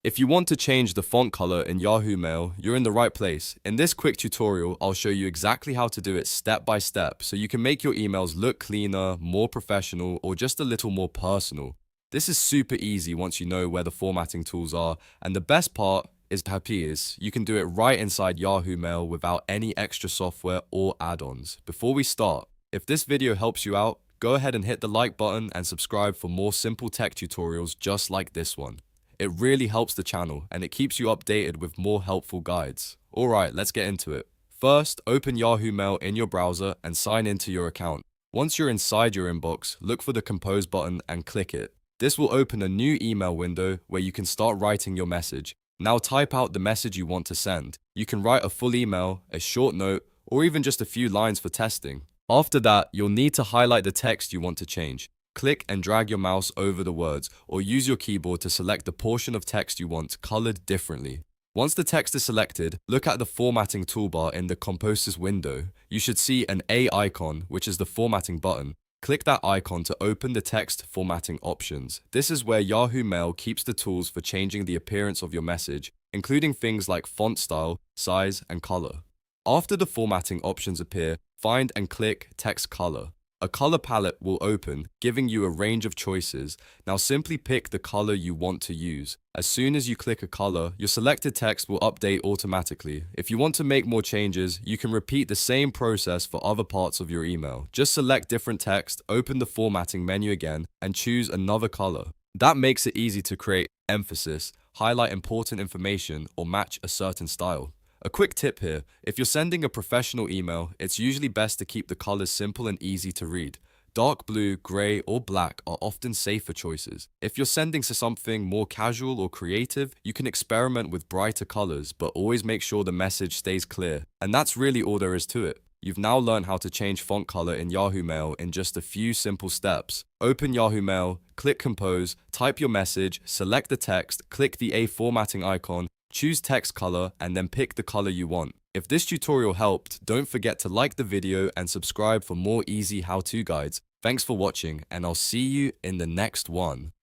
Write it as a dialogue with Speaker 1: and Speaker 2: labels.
Speaker 1: If you want to change the font color in Yahoo Mail, you're in the right place. In this quick tutorial, I'll show you exactly how to do it step by step so you can make your emails look cleaner, more professional, or just a little more personal. This is super easy once you know where the formatting tools are, and the best part is you can do it right inside Yahoo Mail without any extra software or add-ons. Before we start, if this video helps you out, go ahead and hit the like button and subscribe for more simple tech tutorials just like this one. It really helps the channel and it keeps you updated with more helpful guides. Alright, let's get into it. First, open Yahoo Mail in your browser and sign into your account. Once you're inside your inbox, look for the Compose button and click it. This will open a new email window where you can start writing your message. Now type out the message you want to send. You can write a full email, a short note, or even just a few lines for testing. After that, you'll need to highlight the text you want to change. Click and drag your mouse over the words, or use your keyboard to select the portion of text you want colored differently. Once the text is selected, look at the formatting toolbar in the Composes window. You should see an A icon, which is the formatting button. Click that icon to open the text formatting options. This is where Yahoo Mail keeps the tools for changing the appearance of your message, including things like font style, size, and color. After the formatting options appear, find and click Text Color. A color palette will open, giving you a range of choices. Now simply pick the color you want to use. As soon as you click a color, your selected text will update automatically. If you want to make more changes, you can repeat the same process for other parts of your email. Just select different text, open the formatting menu again, and choose another color. That makes it easy to create emphasis, highlight important information, or match a certain style. A quick tip here, if you're sending a professional email, it's usually best to keep the colors simple and easy to read. Dark blue, grey, or black are often safer choices. If you're sending something more casual or creative, you can experiment with brighter colors, but always make sure the message stays clear. And that's really all there is to it. You've now learned how to change font color in Yahoo Mail in just a few simple steps. Open Yahoo Mail, click Compose, type your message, select the text, click the A formatting icon, choose text color, and then pick the color you want. If this tutorial helped, don't forget to like the video and subscribe for more easy how-to guides. Thanks for watching, and I'll see you in the next one.